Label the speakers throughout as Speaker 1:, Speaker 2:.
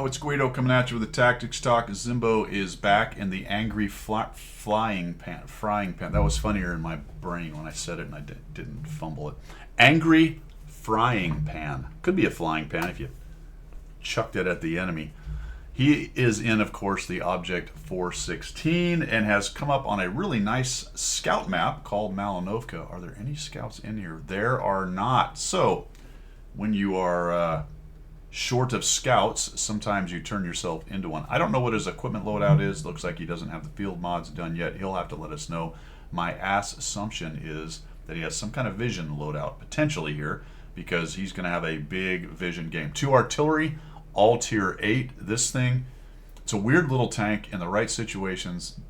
Speaker 1: Oh, it's Guido coming at you with the Tactics Talk. Zimbo is back in the angry frying pan. That was funnier in my brain when I said it and I didn't fumble it. Angry frying pan. Could be a flying pan if you chucked it at the enemy. He is in, of course, the Object 416 and has come up on a really nice scout map called Malinovka. Are there any scouts in here? There are not. So, when you are short of scouts, sometimes you turn yourself into one. I don't know what his equipment loadout is. Looks like he doesn't have the field mods done yet. He'll have to let us know. My assumption is that he has some kind of vision loadout potentially here because he's going to have a big vision game. 2 artillery, all tier 8. This thing, it's a weird little tank in the right situations.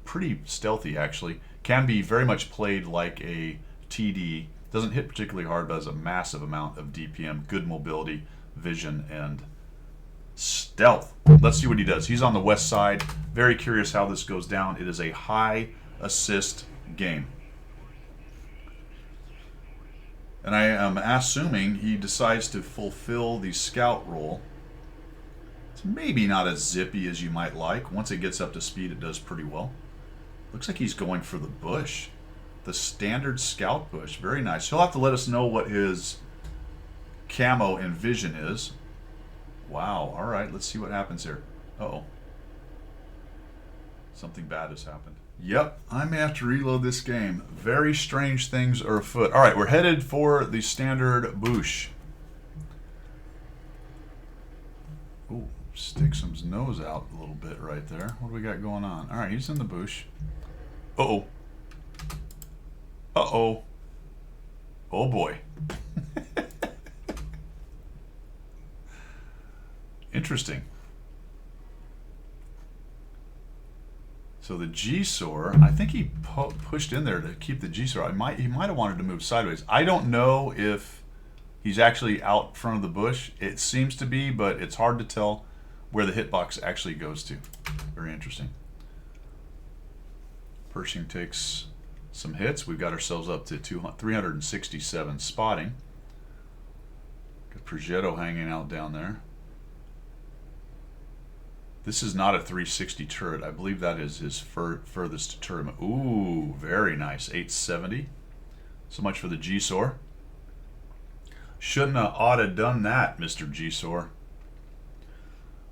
Speaker 1: Pretty stealthy, actually. Can be very much played like a TD. Doesn't hit particularly hard, but has a massive amount of DPM, good mobility, vision, and stealth. Let's see what he does. He's on the west side. Very curious how this goes down. It is a high assist game. And I am assuming he decides to fulfill the scout role. It's maybe not as zippy as you might like. Once it gets up to speed, it does pretty well. Looks like he's going for the bush. The standard scout bush. Very nice. He'll have to let us know what his camo and vision is. Wow. All right. Let's see what happens here. Uh-oh. Something bad has happened. Yep. I may have to reload this game. Very strange things are afoot. All right. We're headed for the standard bush. Ooh. Stick some nose out a little bit right there. What do we got going on? All right. He's in the bush. Uh-oh. Uh-oh. Oh, boy. Interesting. So the G-Sor, I think he pushed in there to keep the G-Sor. He might have wanted to move sideways. I don't know if he's actually out front of the bush. It seems to be, but it's hard to tell where the hitbox actually goes to. Very interesting. Pershing takes some hits. We've got ourselves up to 367 spotting. Got Progetto hanging out down there. This is not a 360 turret. I believe that is his furthest turret. Ooh, very nice. 870. So much for the G-Sor. Shouldn't have oughta done that, Mr. G-Sor.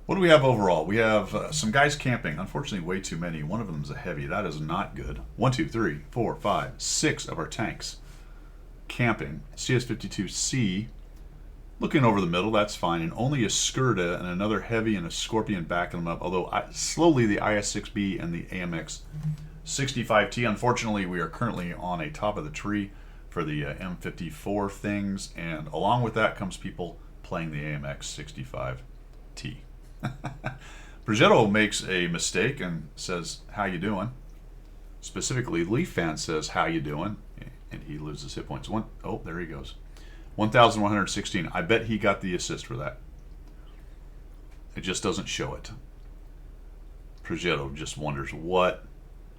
Speaker 1: What do we have overall? We have some guys camping. Unfortunately, way too many. One of them is a heavy. That is not good. 1, 2, 3, 4, 5, 6 of our tanks camping. CS-52C looking over the middle. That's fine. And only a Skirta and another heavy and a Scorpion backing them up. Although slowly the IS-6B and the AMX-65T. Unfortunately, we are currently on a top of the tree for the M54 things. And along with that comes people playing the AMX-65T. Progetto makes a mistake and says, "How you doing?" Specifically, Leaf Fan says, "How you doing?" And he loses hit points. Oh, there he goes. 1,116. I bet he got the assist for that. It just doesn't show it. Progetto just wonders what.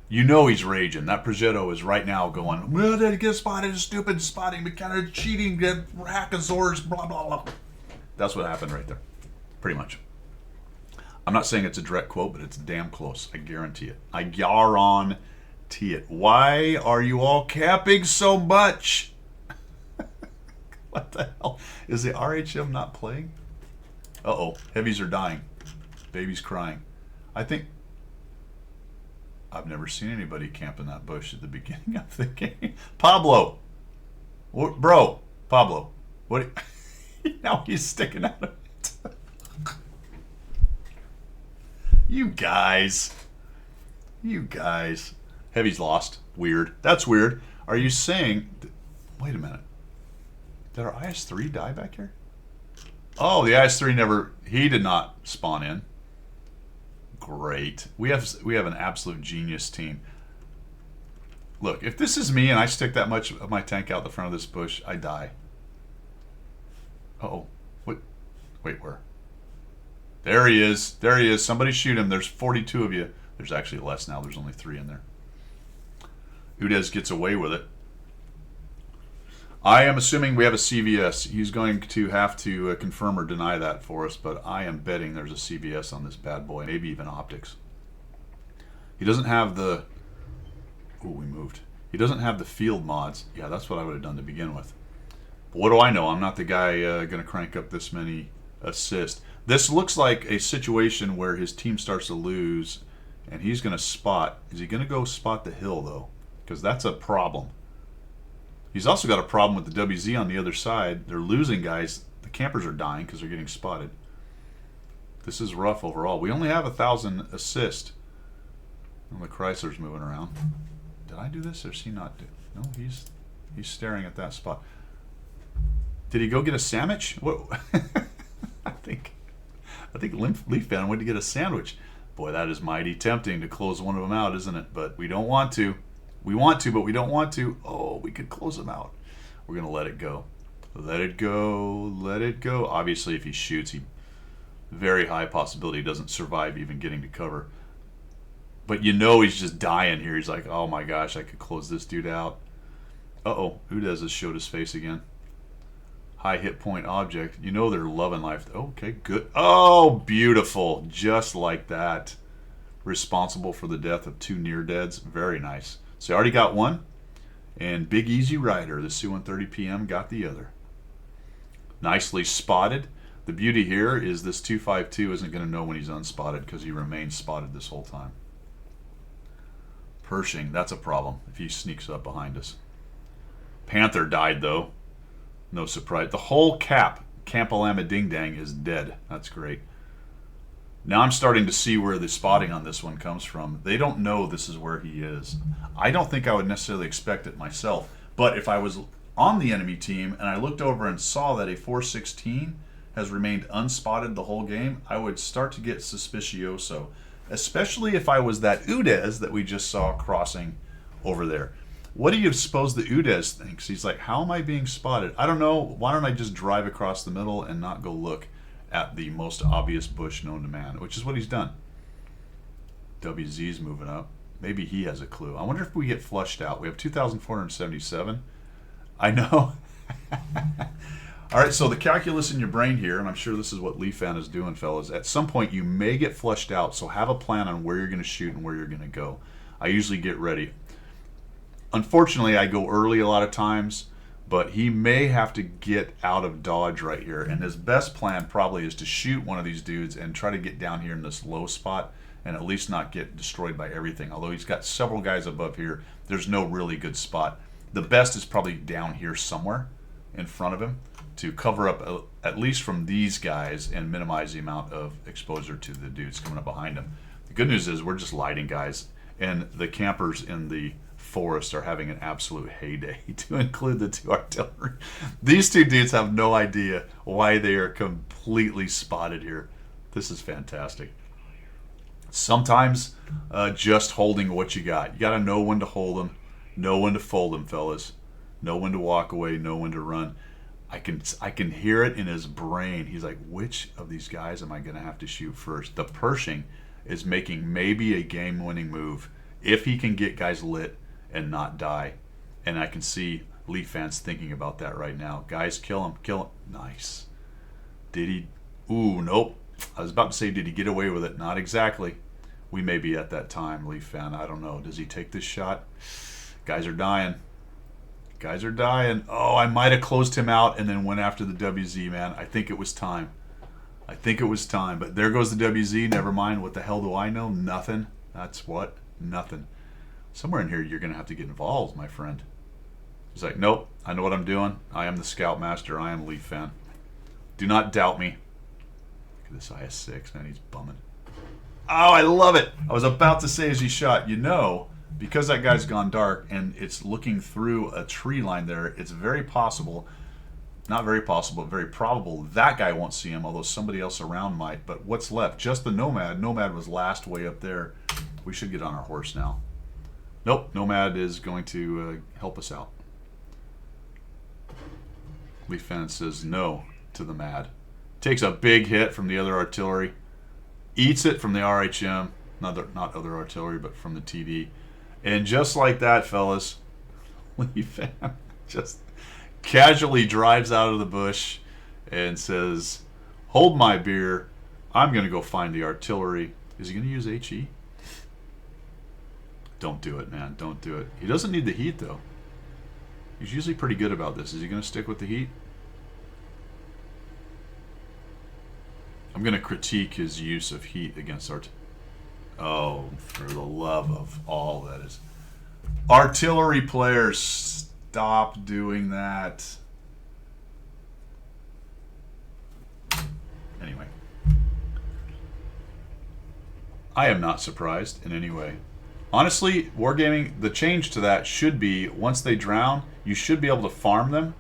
Speaker 1: You know he's raging. That Progetto is right now going, "Well, did he get spotted? Stupid spotting, mechanic cheating, hackasaurs, blah, blah, blah." That's what happened right there. Pretty much. I'm not saying it's a direct quote, but it's damn close. I guarantee it. I guarantee it. Why are you all camping so much? What the hell? Is the RHM not playing? Uh-oh. Heavies are dying. Baby's crying. I think... I've never seen anybody camp in that bush at the beginning of the game. Pablo! What, bro! Pablo. What? Now he's sticking out of it. You guys. You guys. Heavy's lost. Weird. That's weird. Are you saying... Wait a minute. Did our IS-3 die back here? Oh, the IS-3 never... He did not spawn in. Great. We have an absolute genius team. Look, if this is me and I stick that much of my tank out the front of this bush, I die. Uh-oh. What? Wait, where? There he is. There he is. Somebody shoot him. There's 42 of you. There's actually less now. There's only 3 in there. Udez gets away with it. I am assuming we have a CVS. He's going to have to confirm or deny that for us, but I am betting there's a CVS on this bad boy, maybe even optics. He doesn't have the... Ooh, we moved. He doesn't have the field mods. Yeah, that's what I would have done to begin with. But what do I know? I'm not the guy going to crank up this many assists. This looks like a situation where his team starts to lose, and he's going to spot. Is he going to go spot the hill, though? Because that's a problem. He's also got a problem with the WZ on the other side. They're losing guys. The campers are dying because they're getting spotted. This is rough overall. We only have 1,000 assists. Well, the Chrysler's moving around. Did I do this or does he not do? No, he's staring at that spot. Did he go get a sandwich? What? I think Leaf Fan went to get a sandwich. Boy, that is mighty tempting to close one of them out, isn't it? But we don't want to. We want to, but we don't want to. Oh, we could close him out. We're going to let it go. Let it go. Let it go. Obviously, if he shoots, very high possibility he doesn't survive even getting to cover. But you know he's just dying here. He's like, oh my gosh, I could close this dude out. Uh-oh, Udez has showed his face again. High hit point object. You know they're loving life. Okay, good. Oh, beautiful. Just like that. Responsible for the death of 2 near deads. Very nice. So I already got one. And Big Easy Rider, the C-130 PM, got the other. Nicely spotted. The beauty here is this 252 isn't going to know when he's unspotted because he remains spotted this whole time. Pershing, that's a problem if he sneaks up behind us. Panther died, though. No surprise. The whole Camp Alama Ding Dang is dead. That's great. Now I'm starting to see where the spotting on this one comes from. They don't know this is where he is. I don't think I would necessarily expect it myself. But if I was on the enemy team and I looked over and saw that a 416 has remained unspotted the whole game, I would start to get suspicioso. Especially if I was that Udez that we just saw crossing over there. What do you suppose the Udez thinks? He's like, how am I being spotted? I don't know. Why don't I just drive across the middle and not go look at the most obvious bush known to man, which is what he's done. WZ's moving up. Maybe he has a clue. I wonder if we get flushed out. We have 2,477. I know. All right, so the calculus in your brain here, and I'm sure this is what Leaf Fan is doing, fellas. At some point, you may get flushed out, so have a plan on where you're going to shoot and where you're going to go. I usually get ready. Unfortunately, I go early a lot of times, but he may have to get out of dodge right here. And his best plan probably is to shoot one of these dudes and try to get down here in this low spot and at least not get destroyed by everything. Although he's got several guys above here, there's no really good spot. The best is probably down here somewhere in front of him to cover up at least from these guys and minimize the amount of exposure to the dudes coming up behind him. The good news is we're just lighting guys, and the campers in the forest are having an absolute heyday, to include the 2 artillery. These 2 dudes have no idea why they are completely spotted here. This is fantastic. Sometimes just holding what you got. You got to know when to hold them, know when to fold them, fellas. Know when to walk away, know when to run. I can hear it in his brain. He's like, which of these guys am I going to have to shoot first? The Pershing is making maybe a game-winning move if he can get guys lit and not die. And I can see Leaf fans thinking about that right now. Guys, kill him, kill him. Nice. Did he? Ooh, nope. I was about to say, did he get away with it? Not exactly. We may be at that time, Leaf fan. I don't know. Does he take this shot? Guys are dying. Guys are dying. Oh, I might have closed him out and then went after the WZ, man. I think it was time. I think it was time. But there goes the WZ. Never mind. What the hell do I know? Nothing. That's what? Nothing. Somewhere in here you're going to have to get involved, my friend. He's like, nope. I know what I'm doing. I am the Scoutmaster. I am Leaf fan. Do not doubt me. Look at this IS-6, man. He's bumming. Oh, I love it. I was about to say as he shot, you know, because that guy's gone dark and it's looking through a tree line there, it's very possible, not very possible, but very probable that guy won't see him, although somebody else around might. But what's left? Just the Nomad. Nomad was last way up there. We should get on our horse now. Nope, Nomad is going to help us out. Leaf fan says no to the Mad. Takes a big hit from the other artillery. Eats it from the RHM. Not other artillery, but from the TD. And just like that, fellas, Leaf fan just casually drives out of the bush and says, "Hold my beer. I'm going to go find the artillery." Is he going to use HE? Don't do it, man. Don't do it. He doesn't need the heat, though. He's usually pretty good about this. Is he going to stick with the heat? I'm going to critique his use of heat against Oh, for the love of all that is. Artillery players, stop doing that. Anyway. I am not surprised in any way. Honestly, Wargaming, the change to that should be, once they drown, you should be able to farm them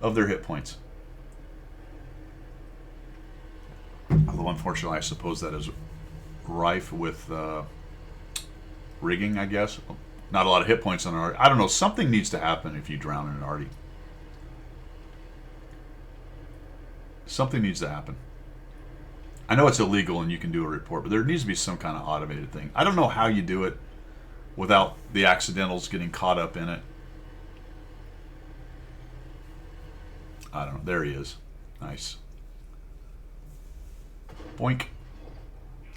Speaker 1: of their hit points. Although, unfortunately, I suppose that is rife with rigging, I guess. Not a lot of hit points on an arty. I don't know. Something needs to happen if you drown in an arty. Something needs to happen. I know it's illegal and you can do a report, but there needs to be some kind of automated thing. I don't know how you do it without the accidentals getting caught up in it. I don't know. There he is. Nice. Boink.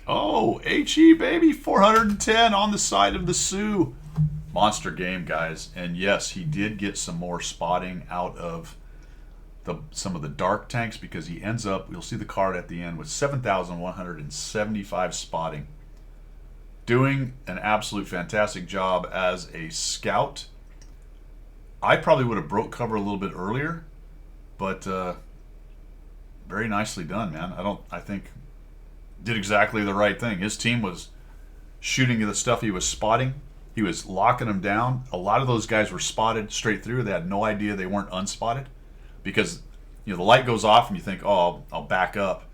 Speaker 1: Oh, HE, baby. 410 on the side of the Sioux. Monster game, guys. And yes, he did get some more spotting out of some of the dark tanks, because he ends up, you'll see the card at the end, with 7,175 spotting. Doing an absolute fantastic job as a scout. I probably would have broke cover a little bit earlier, but very nicely done, man. I think did exactly the right thing. His team was shooting the stuff he was spotting. He was locking them down. A lot of those guys were spotted straight through. They had no idea they weren't unspotted, because the light goes off and you think, oh, I'll back up.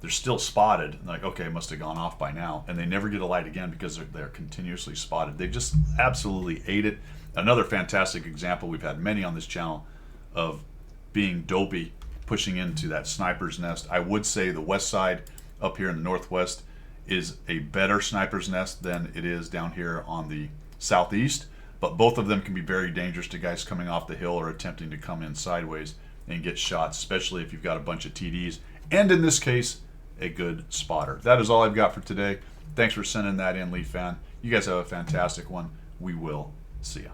Speaker 1: They're still spotted. And like, okay, it must have gone off by now. And they never get a light again because they're continuously spotted. They just absolutely ate it. Another fantastic example, we've had many on this channel, of being dopey, pushing into that sniper's nest. I would say the west side up here in the northwest is a better sniper's nest than it is down here on the southeast. But both of them can be very dangerous to guys coming off the hill or attempting to come in sideways and get shots, especially if you've got a bunch of TDs. And in this case, a good spotter. That is all I've got for today. Thanks for sending that in, Leaf Fan. You guys have a fantastic one. We will see ya.